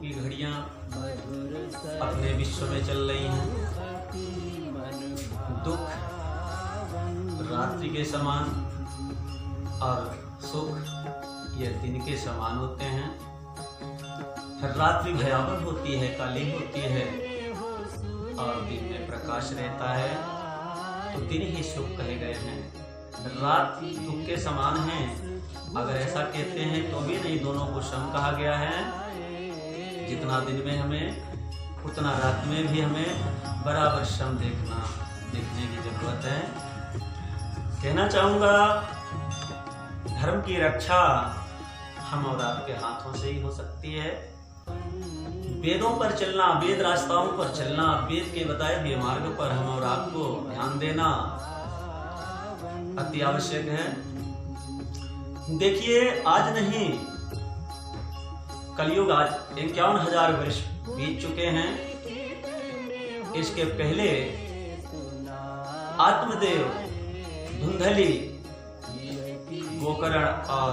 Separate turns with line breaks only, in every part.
की घड़ियां अपने विश्व में चल रही हैं। दुख रात्रि के समान और सुख ये दिन के समान होते हैं। रात्रि भयावह होती है, काली होती है और दिन में प्रकाश रहता है, तो दिन ही सुख कहे गए हैं। रात दुख के समान है, अगर ऐसा कहते हैं तो भी नहीं, दोनों को सम कहा गया है। जितना दिन में हमें उतना रात में भी हमें बराबर सम देखने की जरूरत है। कहना चाहूंगा धर्म की रक्षा हम और आपके हाथों से ही हो सकती है। वेदों पर चलना, वेद रास्ताओं पर चलना, वेद के बताए हुए मार्ग पर हम और आपको ध्यान देना अति आवश्यक है। देखिए, आज नहीं, कलयुग आज 51,000 वर्ष बीत चुके हैं। इसके पहले आत्मदेव, धुंधली, गोकर्ण और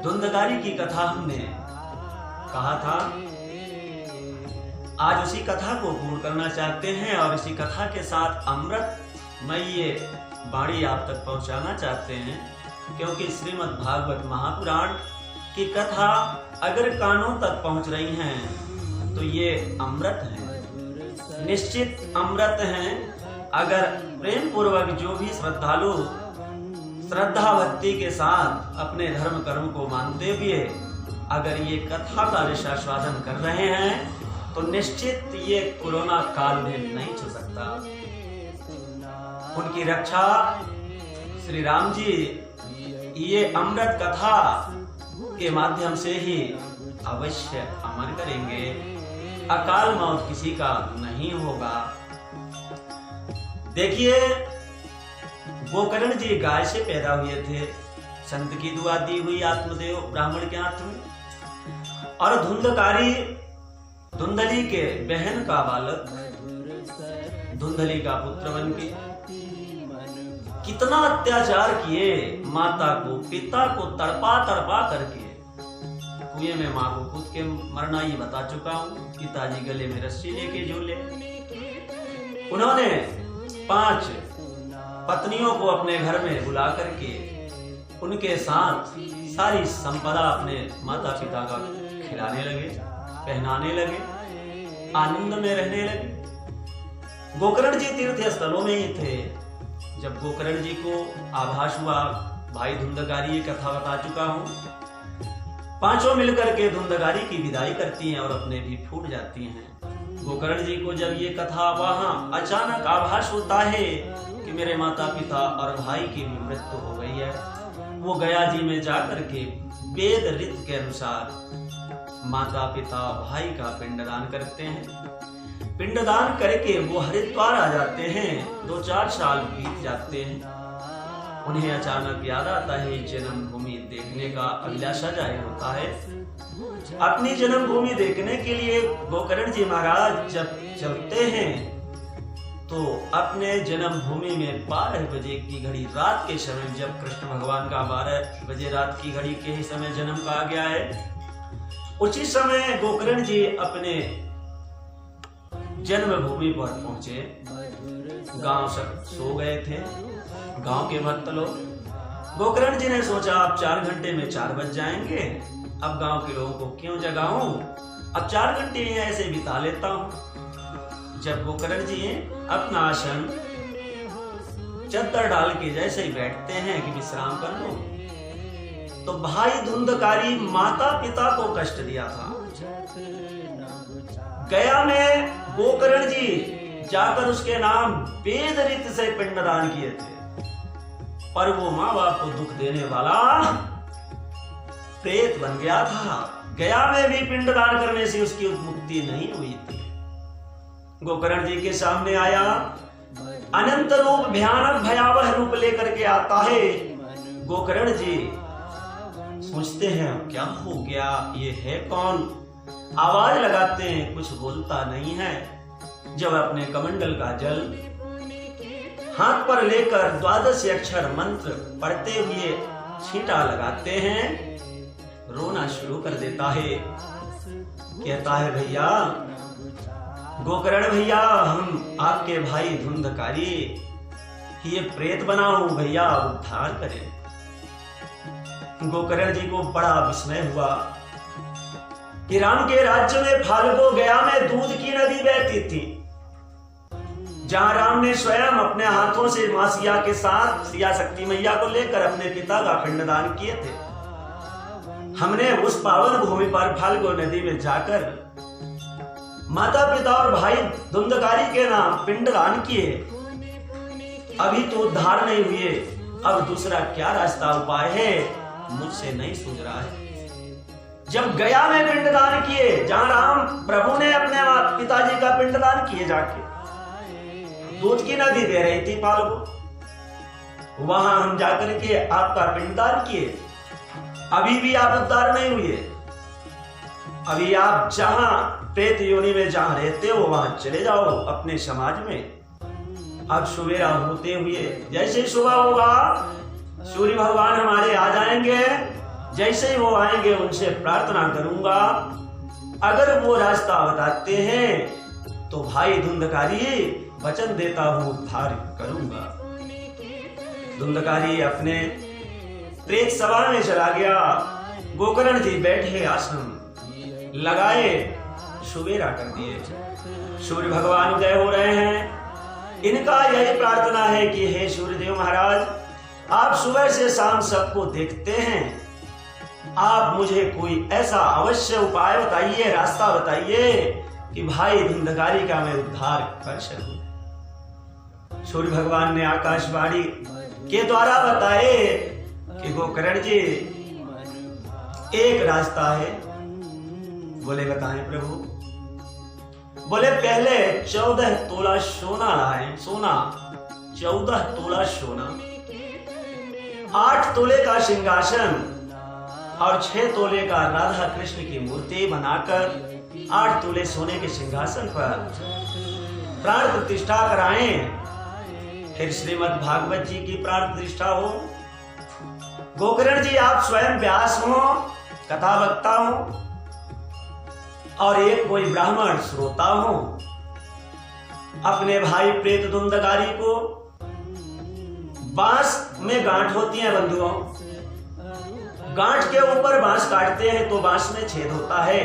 धुंधकारी की कथा हमने कहा था। आज उसी कथा को पूर्ण करना चाहते हैं और इसी कथा के साथ अमृतमय ये वाणी आप तक पहुंचाना चाहते हैं, क्योंकि श्रीमद् भागवत महापुराण की कथा अगर कानों तक पहुंच रही हैं तो ये अमृत है, निश्चित अमृत है। अगर प्रेम पूर्वक जो भी श्रद्धालु श्रद्धा भक्ति के साथ अपने धर्म कर्म को मानते हुए अगर ये कथा का रसास्वादन कर रहे हैं तो निश्चित ये कोरोना काल में नहीं छू सकता। उनकी रक्षा श्री राम जी ये अमृत कथा के माध्यम से ही अवश्य अमर करेंगे। अकाल मौत किसी का नहीं होगा। देखिए, गोकर्ण जी गाय से पैदा हुए थे, संत की दुआ दी हुई आत्मदेव ब्राह्मण के हाथ में, और धुंधकारी धुंधली के बहन का बालक धुंधली का पुत्र बन के कितना अत्याचार किए, माता को पिता को तड़पा तड़पा करके कुएं में मां को कूद के मरना ही बता चुका हूं। पिताजी गले में रस्सी लेके झूले। उन्होंने 5 पत्नियों को अपने घर में बुला करके उनके साथ सारी संपदा अपने माता पिता का खिलाने लगे, पहनाने लगे, आनंद में रहने लगे। गोकर्ण जी तीर्थ स्थलों में ही थे। जब गोकर्ण जी को आभास हुआ, भाई धुंधकारी ये कथा बता चुका हूं, 5 मिलकर के धुंधकारी की विदाई करती हैं और अपने भी फूट जाती हैं। गोकर्ण जी को जब ये कथा वहां अचानक आभास होता है कि मेरे माता पिता और भाई की भी मृत्यु हो गई है, वो गया जी में जाकर के वेद रीत के अनुसार माता पिता भाई का पिंडदान करते हैं। पिंडदान करके वो हरिद्वार आ जाते हैं। 2-4 साल बीत जाते हैं। उन्हें अचानक याद आता है जन्मभूमि देखने का अभिलाषा जाहिर होता है। अपनी जन्मभूमि देखने के लिए गोकर्ण जी महाराज जब चलते हैं तो अपने जन्मभूमि में 12 बजे की घड़ी, रात के समय, जब कृष्ण भगवान का 12 बजे रात की घड़ी के ही समय जन्म कहा गया है, उसी समय गोकर्ण जी अपने जन्मभूमि पर पहुंचे। गांव सब सो गए थे, गांव के भक्त लोग। गोकर्ण जी ने सोचा अब 4 घंटे में 4 बज जाएंगे, अब गांव के लोगों को क्यों जगाऊं, अब 4 घंटे ऐसे बिता लेता हूं। जब गोकर्ण जी अपना आसन चद्दर डाल के जैसे ही बैठते हैं कि विश्राम कर लो, तो भाई धुंधकारी माता पिता को कष्ट दिया था। गया में गोकर्ण जी जाकर उसके नाम वेद रीत से पिंडदान किए थे, पर वो माँ बाप को दुख देने वाला प्रेत बन गया था। गया में भी पिंडदान करने से उसकी मुक्ति नहीं हुई थी। गोकर्ण जी के सामने आया, अनंत रूप, भयानक भयावह रूप लेकर के आता है। गोकर्ण जी सोचते हैं क्या हो गया, ये है कौन? आवाज लगाते हैं, कुछ बोलता नहीं है। जब अपने कमंडल का जल हाथ पर लेकर 12 अक्षर मंत्र पढ़ते हुए छींटा लगाते हैं, रोना शुरू कर देता है। कहता है भैया गोकर्ण भैया, हम आपके भाई धुंधकारी ये प्रेत बना हूं भैया, उद्धार करें। गोकर्ण जी को बड़ा विस्मय हुआ कि राम के राज्य में फाल्गु गया में दूध की नदी बहती थी, जहां राम ने स्वयं अपने हाथों से मां सिया के साथ सिया शक्ति मैया को लेकर अपने पिता का पिंडदान किए थे। हमने उस पावन भूमि पर फाल्गु नदी में जाकर माता पिता और भाई धुंधकारी के नाम पिंडदान किए। अभी तो उद्धार नहीं हुए, अब दूसरा क्या रास्ता उपाय है मुझसे नहीं सूझ रहा है। जब गया में पिंडदान किए, जहां राम प्रभु ने अपने पिताजी का पिंडदान किए, जाके दूध की नदी दे रही थी फाल्गु, वहां हम जाकर के आपका पिंडदान किए, अभी भी आप उद्धार नहीं हुए। अभी आप जहां प्रेत योनि में जहां रहते हो वहां चले जाओ अपने समाज में। अब सवेरा होते हुए जैसे सुबह होगा सूर्य भगवान हमारे आ जाएंगे, जैसे ही वो आएंगे उनसे प्रार्थना करूंगा, अगर वो रास्ता बताते हैं तो भाई धुंधकारी वचन देता हूं उद्धार करूंगा। धुंधकारी अपने प्रेत सभा में चला गया। गोकर्ण जी बैठे आश्रम लगाए, सुबेरा कर दिए। सूर्य भगवान उदय हो रहे हैं। इनका यही प्रार्थना है कि हे सूर्यदेव महाराज, आप सुबह से शाम सबको देखते हैं, आप मुझे कोई ऐसा अवश्य उपाय बताइए, रास्ता बताइए कि भाई धुंधकारी का मैं उद्धार कर सकूं। सूर्य भगवान ने आकाशवाणी के द्वारा बताए कि गोकर्ण जी एक रास्ता है। बोले बताएं प्रभु। बोले पहले 14 तोला सोना लाए, सोना 14 तोला सोना, 8 तोले का सिंहासन और 6 तोले का राधा कृष्ण की मूर्ति बनाकर 8 तोले सोने के सिंहासन पर प्राण प्रतिष्ठा कराएं। फिर श्रीमद् भागवत जी की प्राण प्रतिष्ठा हो। गोकर्ण जी आप स्वयं व्यास हो, कथा वक्ता हो, और एक कोई ब्राह्मण श्रोता हो। अपने भाई प्रेत धुंधकारी को बांस में गांठ होती है बंधुओं, गांठ के ऊपर बांस काटते हैं तो बांस में छेद होता है।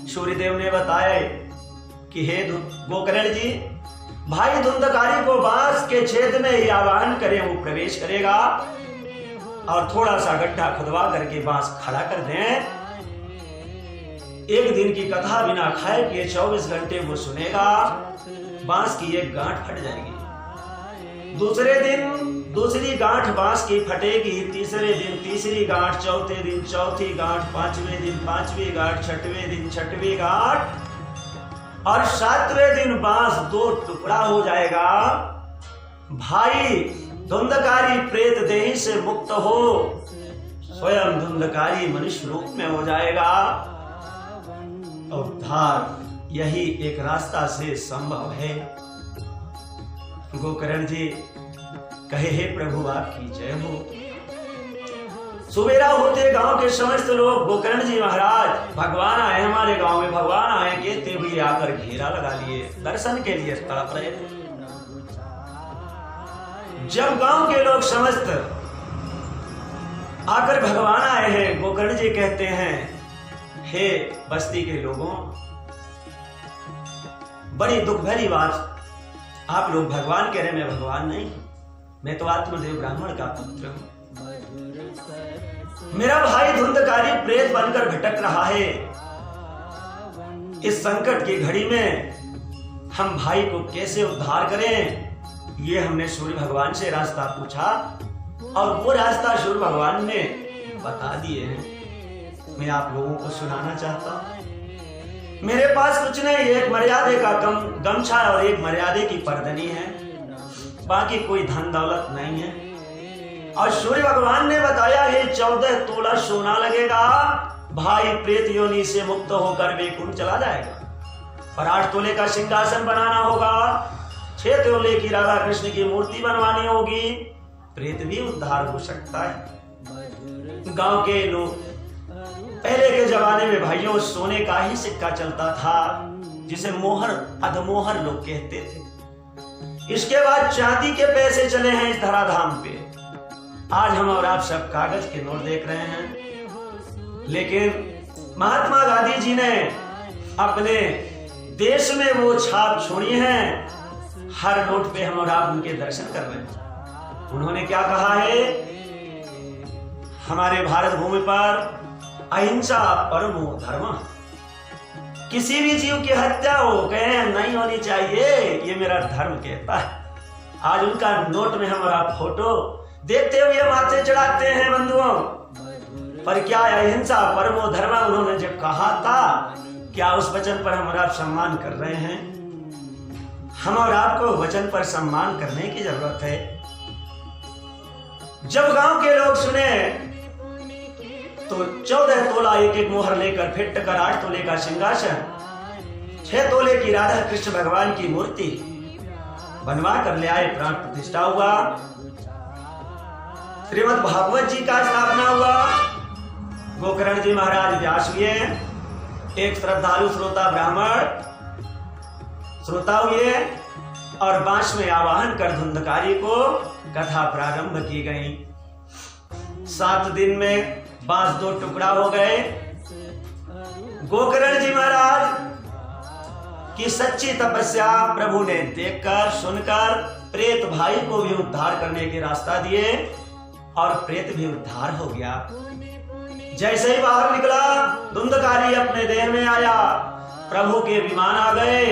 सूर्यदेव ने बताया कि हे गोकर्ण जी, भाई धुंधकारी को बांस के छेद में ही आवाहन करें, वो प्रवेश करेगा, और थोड़ा सा गड्ढा खुदवा करके बांस खड़ा कर दें। एक दिन की कथा बिना खाए पिए 24 घंटे वो सुनेगा, बांस की एक गांठ फट जाएगी। दूसरे दिन दूसरी गांठ बांस की फटेगी, तीसरे दिन तीसरी गांठ, चौथे दिन चौथी गांठ, 5वें दिन 5वीं गांठ, 6वें दिन 6वीं गांठ, और 7वें दिन बांस 2 टुकड़ा हो जाएगा। भाई धुंधकारी प्रेत देही से मुक्त हो, स्वयं धुंधकारी मनुष्य रूप में हो जाएगा। उद्धार यही एक रास्ता से संभव है। गोकर्ण जी कहे हे प्रभु आपकी जय हो। सुबेरा होते गांव के समस्त लोग गोकर्ण जी महाराज भगवान आए, हमारे गांव में भगवान आए कहते हुए आकर घेरा लगा लिए, दर्शन के लिए तड़प रहे थे। जब गांव के लोग समस्त आकर भगवान आए हैं, गोकर्ण जी कहते हैं हे बस्ती के लोगों, बड़ी दुख भरी बात, आप लोग भगवान कह रहे, मैं भगवान नहीं, मैं तो आत्मदेव ब्राह्मण का पुत्र हूं। मेरा भाई धुंधकारी प्रेत बनकर भटक रहा है। इस संकट की घड़ी में हम भाई को कैसे उद्धार करें, ये हमने सूर्य भगवान से रास्ता पूछा, और वो रास्ता सूर्य भगवान ने बता दिए हैं। मैं आप लोगों को सुनाना चाहता हूं। मेरे पास कुछ नहीं, एक मर्यादे का गमछा और एक मर्यादे की परदनी है, बाकी कोई धन दौलत नहीं है। और सूर्य भगवान ने बताया ये 14 तोला सोना लगेगा, भाई प्रेत योनि से मुक्त होकर वैकुंठ चला जाएगा। और 8 तोले का सिंहासन बनाना होगा, 6 तोले की राधा कृष्ण की मूर्ति बनवानी होगी, प्रेत भी उद्धार हो सकता है। गांव के लोग पहले के जमाने में भाइयों सोने का ही सिक्का चलता था, जिसे मोहर अधमोहर लोग कहते थे। इसके बाद चांदी के पैसे चले हैं इस धराधाम पे। आज हम और आप सब कागज के नोट देख रहे हैं, लेकिन महात्मा गांधी जी ने अपने देश में वो छाप छोड़ी है। हर नोट पे हम और आप उनके दर्शन कर रहे हैं। उन्होंने क्या कहा है? हमारे भारत भूमि पर अहिंसा परमो धर्म, किसी भी जीव की हत्या हो गए नहीं होनी चाहिए, ये मेरा धर्म कहता है। आज उनका नोट में हम और आप फोटो देखते हुए माथे चढ़ाते हैं बंधुओं, पर क्या अहिंसा परमो धर्म उन्होंने जब कहा था, क्या उस वचन पर हम और आप सम्मान कर रहे हैं? हम और आपको वचन पर सम्मान करने की जरूरत है। जब गांव के लोग सुने तो 14 तोला एक एक मोहर लेकर फिट कर 8 तोले का सिंहासन, 6 तोले की राधा कृष्ण भगवान की मूर्ति बनवा कर ले आए। प्राण प्रतिष्ठा हुआ, श्रीमद् भागवत जी का स्थापना हुआ। गोकर्ण जी महाराज व्यास हुए, एक श्रद्धालु श्रोता ब्राह्मण श्रोता हुए और बांस में आवाहन कर धुंधकारी को कथा प्रारंभ की गई। 7 दिन में बांस 2 टुकड़ा हो गए। गोकर्ण जी महाराज की सच्ची तपस्या प्रभु ने देखकर सुनकर प्रेत भाई को भी उद्धार करने के रास्ता दिए और प्रेत भी उद्धार हो गया। जैसे ही बाहर निकला, धुंधकारी अपने देह में आया, प्रभु के विमान आ गए,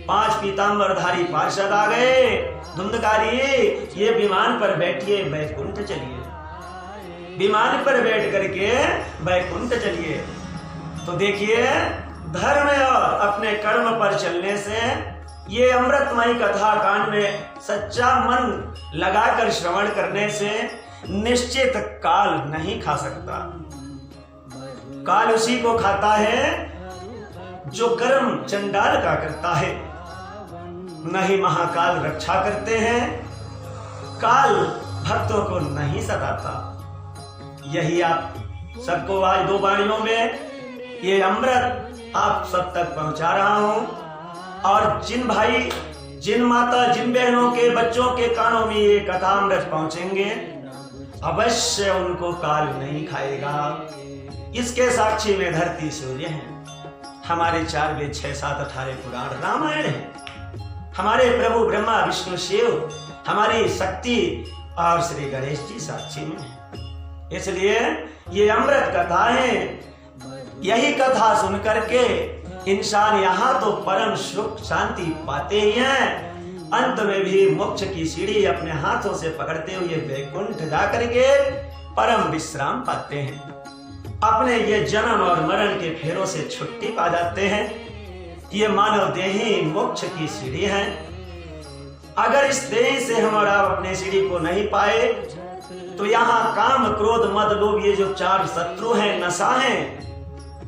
5 पीतांबरधारी पार्षद आ गए। धुंधकारी, ये विमान पर बैठिए, वैकुंठ चलिए, विमान पर बैठ करके वैकुंठ चलिए। तो देखिए, धर्म और अपने कर्म पर चलने से ये अमृतमयी कथा कान में सच्चा मन लगाकर श्रवण करने से निश्चित काल नहीं खा सकता। काल उसी को खाता है जो कर्म चंडाल का करता है। नहीं महाकाल रक्षा करते हैं, काल भक्तों को नहीं सताता। यही आप सबको आज 2 वाणियों में ये अमृत आप सब तक पहुंचा रहा हूं। और जिन भाई, जिन माता, जिन बहनों के बच्चों के कानों में ये कथा अमृत पहुंचेंगे, अवश्य उनको काल नहीं खाएगा। इसके साक्षी में धरती सूर्य है, हमारे 4 वेद 6 7 18 पुराण रामायण है, हमारे प्रभु ब्रह्मा विष्णु शिव, हमारी शक्ति और श्री गणेश जी साक्षी में है। इसलिए ये अमृत कथा है। यही कथा सुन करके इंसान यहाँ तो परम सुख शांति पाते ही हैं, अंत में भी मोक्ष की सीढ़ी अपने हाथों से पकड़ते हुए वैकुंठ जाकर के परम विश्राम पाते हैं। अपने ये जन्म और मरण के फेरों से छुट्टी पा जाते हैं। ये मानव देही मोक्ष की सीढ़ी है। अगर इस देह से हम और आप अपने सीढ़ी को नहीं पाए, तो यहाँ काम क्रोध मद लोभ, ये जो 4 शत्रु हैं, नशा हैं,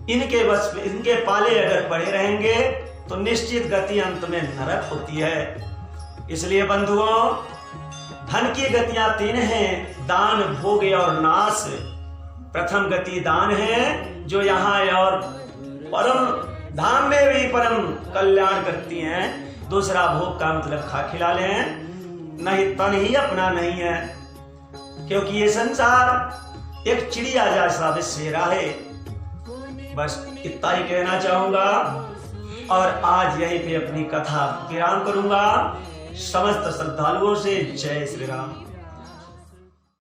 इनके पाले अगर पड़े रहेंगे तो निश्चित गति अंत में नरक होती है। इसलिए बंधुओं, धन की गतियां 3 हैं, दान, भोग और नाश। प्रथम गति दान है, जो यहाँ और परम धाम में भी परम कल्याण करती हैं। दूसरा भोग का मतलब खा खिला लें, नहीं तन ही अपना नहीं है, क्योंकि ये संसार एक चिड़िया जैसा बसेरा है। बस इतना ही कहना चाहूंगा और आज यहीं पे अपनी कथा विराम करूंगा। समस्त श्रद्धालुओं से जय श्री राम।